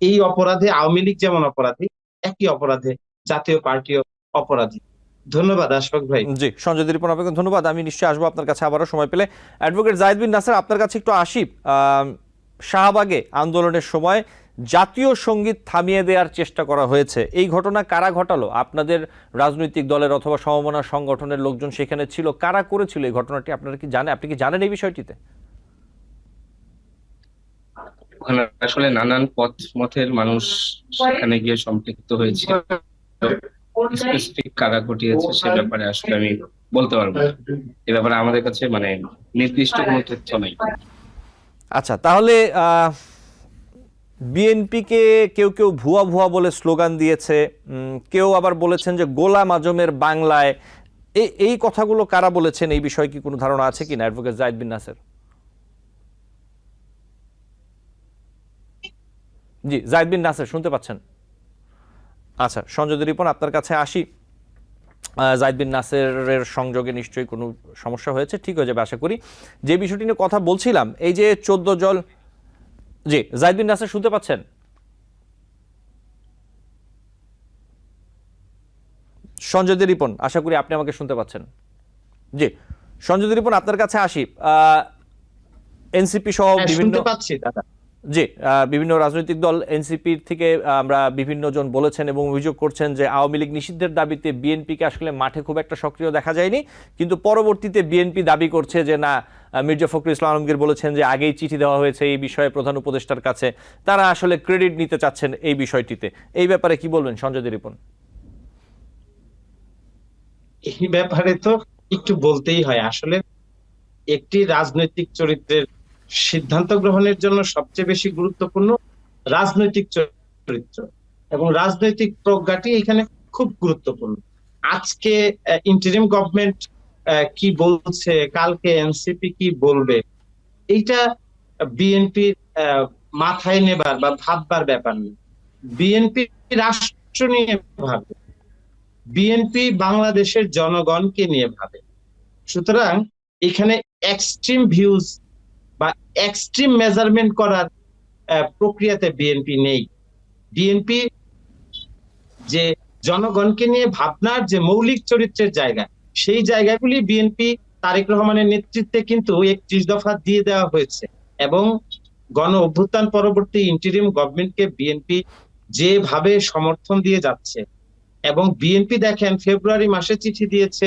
এই অপরাধে আওয়ামী লীগ যেমন অপরাধী, একই অপরাধে জাতীয় পার্টিও অপরাধী। ধন্যবাদ আশফাক ভাই। জি, সঞ্জয় রিপন, আপনাকে ধন্যবাদ। আমি নিশ্চয়ই আসবো আপনার কাছে আবারও সময় পেলে। অ্যাডভোকেট জাহিদ বিন নাসের, আপনার কাছে একটু আসি। শাহবাগে আন্দোলনের সময় জাতীয় সঙ্গীত থামিয়ে দেওয়ার চেষ্টা করা হয়েছে, এই ঘটনা কারা ঘটালো? আপনাদের রাজনৈতিক দলের অথবা সমমনা সংগঠনের লোকজন সেখানে ছিল, কারা করেছিল এই ঘটনাটি? আপনারা কি জানেন? আপনি কি জানেন এই বিষয়টিতে? ওখানে আসলে নানান পথ মতের মানুষ সেখানে গিয়ে সম্পৃক্ত হয়েছে। স্পেসিফিক কারা ঘটিয়েছে সে ব্যাপারে আসলে আমি বলতে পারবো না। এ ব্যাপারে আমাদের কাছে নির্দিষ্ট কোনো তথ্য নাই। আচ্ছা, তাহলে বিএনপিকে কেউ কেউ ভুয়া ভুয়া বলে স্লোগান দিয়েছে, কেউ আবার বলেছেন যে গোলাম আজমের বাংলায়। এই কথাগুলো কারা বলেছেন, এই বিষয়ে কি কোনো ধারণা আছে কিনা অ্যাডভোকেট জাহিদ বিন নাসের? জি, জাহিদ বিন নাসের শুনতে পাচ্ছেন? আচ্ছা, সঞ্জয় রিপন, আপনার কাছে আসি। জাহিদ বিন নাসেরের সংযোগে নিশ্চয়ই কোনো সমস্যা হয়েছে, ঠিক হয়ে যাবে আশা করি। যে বিষয়টি নিয়ে কথা বলছিলাম, এই যে 14 জন। জি, জাহিদ বিন নাসের শুনতে পাচ্ছেন? সঞ্জয় রিপন, আশা করি আপনি আমাকে শুনতে পাচ্ছেন। জি, সঞ্জয় রিপন, আপনার কাছে আসি। এনসিপি সহ বিভিন্ন জি বিভিন্ন রাজনৈতিক দল এনসিপির থেকে আমরা বিভিন্ন জন বলেছেন এবং অভিযোগ করছেন যে আওয়ামী লীগ নিষিদ্ধের দাবিতে বিএনপিকে আসলে মাঠে খুব একটা সক্রিয় দেখা যায়নি, কিন্তু পরবর্তীতে বিএনপি দাবি করছে যে না, মির্জা ফখরুল ইসলাম আলমগীর বলেছেন যে আগেই চিঠি দেওয়া হয়েছে এই বিষয়ে প্রধান উপদেষ্টার কাছে, তারা আসলে ক্রেডিট নিতে চাচ্ছেন এই বিষয়টিতে। এই ব্যাপারে কি বলবেন সঞ্জয় রিপন? এই ব্যাপারে তো একটু বলতেই হয়। আসলে একটি রাজনৈতিক চরিত্রের সিদ্ধান্ত গ্রহণের জন্য সবচেয়ে বেশি গুরুত্বপূর্ণ রাজনৈতিক চরিত্র, এবং রাজনৈতিক প্রজ্ঞাটি এখানে খুব গুরুত্বপূর্ণ। আজকে ইন্টারিম গভর্নমেন্ট কি বলছে, কালকে এনসিপি কি বলবে, এইটা বিএনপির মাথায় নেবার বা ভাববার ব্যাপার নেই। বিএনপি রাষ্ট্র নিয়ে ভাবে, বিএনপি বাংলাদেশের জনগণকে নিয়ে ভাবে। সুতরাং এখানে এক্সট্রিম ভিউজ বা এক্সট্রিম মেজারমেন্ট করার প্রক্রিয়াতে বিএনপি নেই। বিএনপি যে জনগণকে নিয়ে ভাবনার যে মৌলিক চরিত্রের জায়গা, সেই জায়গাগুলি বিএনপি তারেক রহমানের নেতৃত্বে কিন্তু 31 দফা দিয়ে দেওয়া হয়েছে, এবং গণ অভ্যুত্থান পরবর্তী ইন্টারিম গভর্নমেন্টকে বিএনপি যেভাবে সমর্থন দিয়ে যাচ্ছে, এবং বিএনপি দেখেন ফেব্রুয়ারি মাসে চিঠি দিয়েছে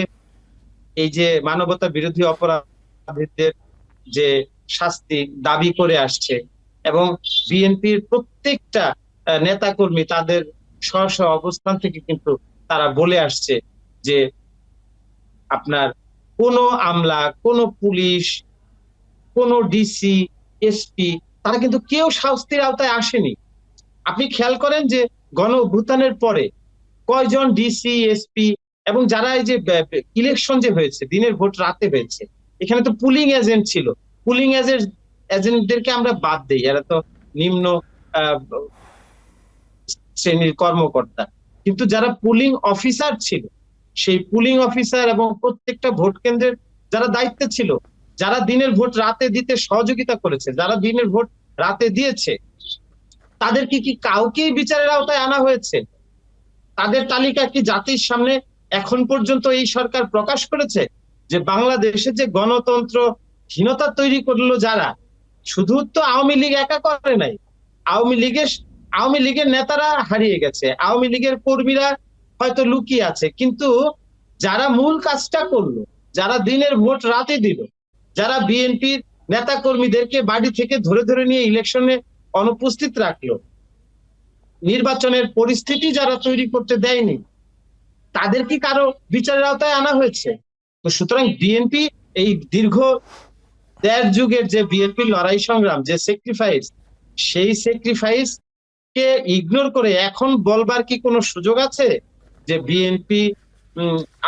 এই যে মানবতা বিরোধী অপরাধীদের যে শাস্তি দাবি করে আসছে, এবং বিএনপির প্রত্যেকটা নেতাকর্মী তাদের স্ব অবস্থান থেকে কিন্তু তারা বলে আসছে যে আপনার কোনো আমলা, কোনো পুলিশ, কোনো ডিসি, এসপি, তারা কিন্তু কেউ শাস্তির আওতায় আসেনি। আপনি খেয়াল করেন যে গণ অভ্যুত্থানের পরে কয়জন ডিসি, এসপি এবং যারা এই যে ইলেকশন যে হয়েছে, দিনের ভোট রাতে হয়েছে, এখানে তো পুলিং এজেন্ট ছিল। পুলিং এজেন্টদেরকে আমরা বাদ দেই, এরা তো নিম্ন আহ, শ্রেণীর কর্মকর্তা। কিন্তু যারা পুলিং অফিসার ছিল, সেই পুলিং অফিসার এবং প্রত্যেকটা ভোট কেন্দ্রের যারা দায়িত্বে ছিল, যারা দিনের ভোট রাতে দিতে সহযোগিতা করেছে, যারা দিনের ভোট রাতে দিয়েছে, তাদেরকে কি কাউকেই বিচারের আওতায় আনা হয়েছে? তাদের তালিকা কি জাতির সামনে এখন পর্যন্ত এই সরকার প্রকাশ করেছে? যে বাংলাদেশে যে গণতন্ত্রহীনতা তৈরি করলো যারা, শুধু তো আওয়ামী লীগ একা করে নাই। আওয়ামী লীগের নেতারা হারিয়ে গেছে, আওয়ামী লীগের কর্মীরা হয়তো লুকিয়ে আছে, কিন্তু যারা মূল কাজটা করলো, যারা দিনের ভোট রাতে দিল, যারা বিএনপির নেতা কর্মীদেরকে বাড়ি থেকে ধরে ধরে নিয়ে ইলেকশনে অনুপস্থিত রাখলো, নির্বাচনের পরিস্থিতি যারা তৈরি করতে দেয়নি, তাদের কি কারো বিচারের আওতায় আনা হয়েছে? তো সুতরাং বিএনপি এই দীর্ঘ ১.৫ যুগের যে বিএনপির লড়াই সংগ্রাম, যে স্যাক্রিফাইস, সেই স্যাক্রিফাইস কে ইগনোর করে এখন বলবার কি কোনো সুযোগ আছে যে বিএনপি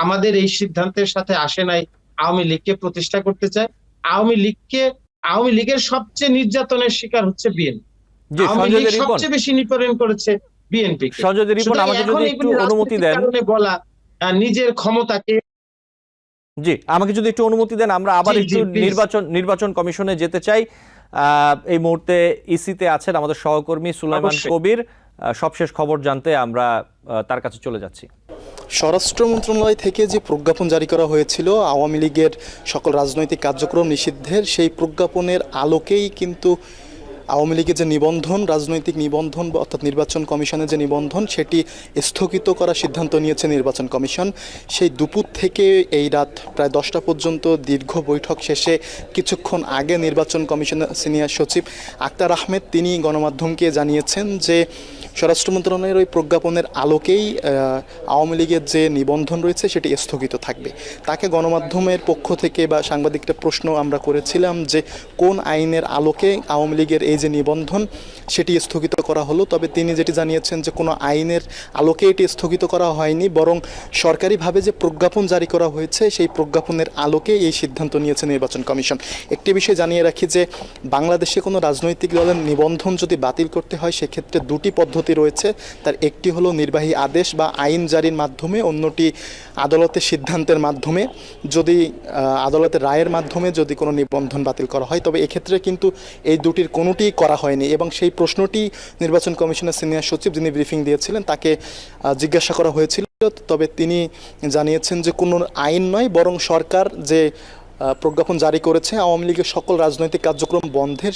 আমাদের এই সিদ্ধান্তের সাথে আসে নাই, আওয়ামী লীগকে প্রতিষ্ঠা করতে চায়? আওয়ামী লীগের সবচেয়ে নির্যাতনের শিকার হচ্ছে বিএনপি। জি, আওয়ামী সঞ্জয় লীগ রিপন, সবচেয়ে বেশি নিপীড়ন করেছে বিএনপি। সঞ্জয় রিপন, আমাকে যদি একটু অনুমতি দেন। বলা নিজের ক্ষমতাকে, জি, আমাকে যদি একটু অনুমতি দেন, আমরা আবার জি, একটু জি, please। নির্বাচন কমিশনে যেতে চাই। এই মুহূর্তে ইসিতে আছেন আমাদের সহকর্মী সুলাইমান অবশ্যই। কবির। সবশেষ খবর জানতে আমরা তার কাছে চলে যাচ্ছি। স্বরাষ্ট্র মন্ত্রণালয় থেকে যে প্রজ্ঞাপন জারি করা হয়েছিল আওয়ামী লীগের সকল রাজনৈতিক কার্যক্রম নিষিদ্ধের, সেই প্রজ্ঞাপনের আলোকেই কিন্তু আওয়ামী লীগের যে নিবন্ধন, রাজনৈতিক নিবন্ধন অর্থাৎ নির্বাচন কমিশনের যে নিবন্ধন, সেটি স্থগিত করার সিদ্ধান্ত নিয়েছে নির্বাচন কমিশন। সেই দুপুর থেকে এই রাত প্রায় 10টা পর্যন্ত দীর্ঘ বৈঠক শেষে কিছুক্ষণ আগে নির্বাচন কমিশনের সিনিয়র সচিব আক্তার আহমেদ তিনি গণমাধ্যমকে জানিয়েছেন যে স্বরাষ্ট্র মন্ত্রণালয়ের ওই প্রজ্ঞাপনের আলোকেই আওয়ামী লীগের যে নিবন্ধন রয়েছে সেটি স্থগিত থাকবে। তাকে গণমাধ্যমের পক্ষ থেকে বা সাংবাদিকটা প্রশ্ন আমরা করেছিলাম যে কোন আইনের আলোকে আওয়ামী লীগের এই যে নিবন্ধন সেটি স্থগিত করা হলো, তবে তিনি যেটি জানিয়েছেন যে কোনো আইনের আলোকে এটি স্থগিত করা হয়নি, বরং সরকারিভাবে যে প্রজ্ঞাপন জারি করা হয়েছে সেই প্রজ্ঞাপনের আলোকে এই সিদ্ধান্ত নিয়েছে নির্বাচন কমিশন। একটি বিষয় জানিয়ে রাখি যে বাংলাদেশে কোনো রাজনৈতিক দলের নিবন্ধন যদি বাতিল করতে হয় সেক্ষেত্রে দুটি পদ্ধতি রয়েছে। তার একটি হলো নির্বাহী আদেশ বা আইন জারির মাধ্যমে, অন্যটি আদালতের সিদ্ধান্তের মাধ্যমে। যদি আদালতের রায়ের মাধ্যমে যদি কোনো নিবন্ধন বাতিল করা হয়, তবে এক্ষেত্রে কিন্তু এই দুটির কোনোটি করা হয়নি এবং সেই প্রশ্নটি নির্বাচন কমিশনের সিনিয়র সচিব যিনি ব্রিফিং দিয়েছিলেন তাকে জিজ্ঞাসা করা হয়েছিল, তবে তিনি জানিয়েছেন যে কোনো আইন নয়, বরং সরকার যে প্রজ্ঞাপন জারি করেছে আওয়ামী লীগের সকল রাজনৈতিক কার্যক্রম বন্ধের,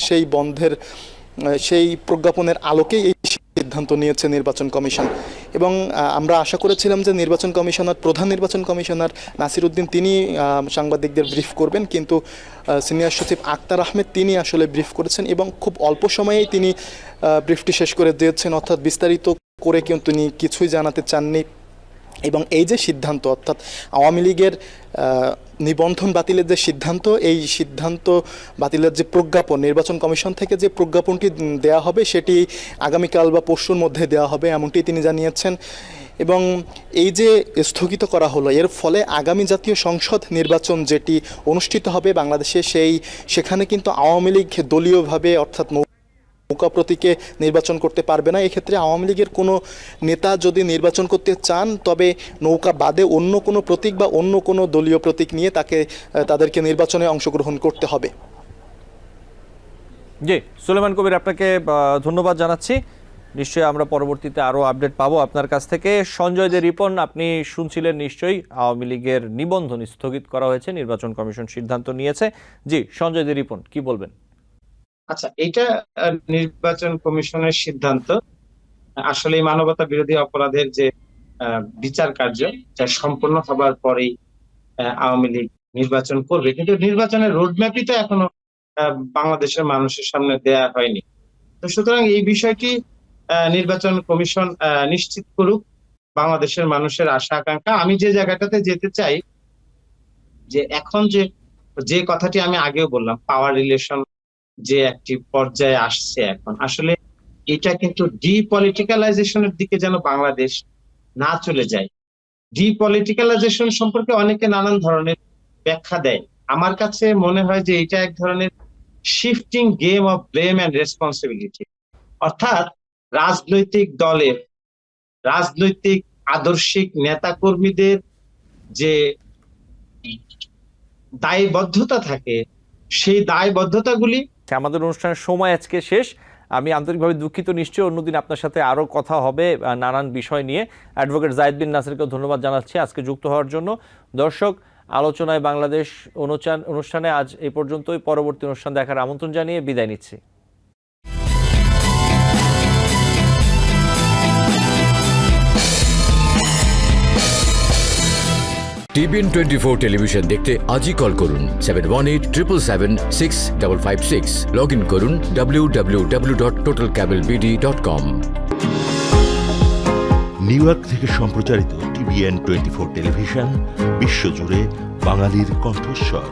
সেই প্রজ্ঞাপনের আলোকেই এই সিদ্ধান্ত নিয়েছে নির্বাচন কমিশন। এবং আমরা আশা করেছিলাম যে প্রধান নির্বাচন কমিশনার নাসির উদ্দিন তিনি সাংবাদিকদের ব্রিফ করবেন, কিন্তু সিনিয়র সচিব আক্তার আহমেদ তিনি আসলে ব্রিফ করেছেন এবং খুব অল্প সময়েই তিনি ব্রিফটি শেষ করে দিয়েছেন, অর্থাৎ বিস্তারিত করে কিন্তু তিনি কিছুই জানাতে চাননি। এবং এই যে সিদ্ধান্ত, অর্থাৎ আওয়ামী লীগের নিবন্ধন বাতিলের যে সিদ্ধান্ত, এই সিদ্ধান্ত বাতিলের যে প্রজ্ঞাপন নির্বাচন কমিশন থেকে যে প্রজ্ঞাপনটি দেয়া হবে সেটি আগামীকাল বা পরশুর মধ্যে দেওয়া হবে এমনটি তিনি জানিয়েছেন। এবং এই যে স্থগিত করা হলো এর ফলে আগামী জাতীয় সংসদ নির্বাচন যেটি অনুষ্ঠিত হবে বাংলাদেশে সেখানে কিন্তু আওয়ামী লীগ দলীয়ভাবে অর্থাৎ নৌকা প্রতীকে নির্বাচন করতে পারবে না। এক্ষেত্রে আওয়ামী লীগের কোনো নেতা যদি নির্বাচন করতে চান তবে নৌকা বাদে অন্য কোনো প্রতীক বা অন্য কোনো দলীয় প্রতীক নিয়ে তাদেরকে নির্বাচনে অংশগ্রহণ করতে হবে। জি, সুলাইমান কবির, আপনাকে ধন্যবাদ জানাচ্ছি। নিশ্চয়ই আমরা পরবর্তীতে আরও আপডেট পাবো আপনার কাছ থেকে। সঞ্জয় রিপন, আপনি শুনছিলেন নিশ্চয়ই আওয়ামী লীগের নিবন্ধন স্থগিত করা হয়েছে, নির্বাচন কমিশন সিদ্ধান্ত নিয়েছে। জি, সঞ্জয় রিপন কি বলবেন? আচ্ছা, এটা নির্বাচন কমিশনের সিদ্ধান্ত আসলে মানবতা বিরোধী অপরাধের যে বিচার কার্য যা সম্পূর্ণ হবার পরেই আওয়ামী লীগ নির্বাচন করবে, কিন্তু নির্বাচনের রোডম্যাপই তো এখনো বাংলাদেশের মানুষের সামনে দেয়া হয়নি। তো সুতরাং এই বিষয়টি নির্বাচন কমিশন নিশ্চিত করুক বাংলাদেশের মানুষের আশা আকাঙ্ক্ষা। আমি যে জায়গাটাতে যেতে চাই যে এখন যে কথাটি আমি আগেও বললাম, পাওয়ার রিলেশন যে একটি পর্যায়ে আসছে এখন, আসলে এটা কিন্তু ডিপলিটিক্যালাইজেশনের দিকে যেন বাংলাদেশ না চলে যায়। ডিপলিটিক্যালাইজেশন সম্পর্কে অনেকে নানান ধরনের ব্যাখ্যা দেয়। আমার কাছে মনে হয় যে এটা এক ধরনের shifting game of blame and responsibility, অর্থাৎ রাজনৈতিক দলের রাজনৈতিক আদর্শিক নেতাকর্মীদের যে দায়বদ্ধতা থাকে, সেই দায়বদ্ধতাগুলি। আমাদের অনুষ্ঠানের সময় আজকে শেষ। আমি আন্তরিকভাবে দুঃখিত, নিশ্চয়ই অন্যদিন আপনার সাথে আরও কথা হবে নানান বিষয় নিয়ে। অ্যাডভোকেট জাহিদ বিন নাসিরকে ধন্যবাদ জানাচ্ছি আজকে যুক্ত হওয়ার জন্য। দর্শক, আলোচনায় বাংলাদেশ অনুষ্ঠানে আজ এই পর্যন্তই। পরবর্তী অনুষ্ঠান দেখার আমন্ত্রণ জানিয়ে বিদায় নিচ্ছি। টিবিএন 24 টেলিভিশন দেখতে আজই কল করুন 7187776556। লগ ইন করুন www.totalcablebd.com। নিউ ইয়র্ক থেকে সম্প্রচারিত টিবিএন 24 টেলিভিশন বিশ্বজুড়ে বাঙালির কণ্ঠস্বর।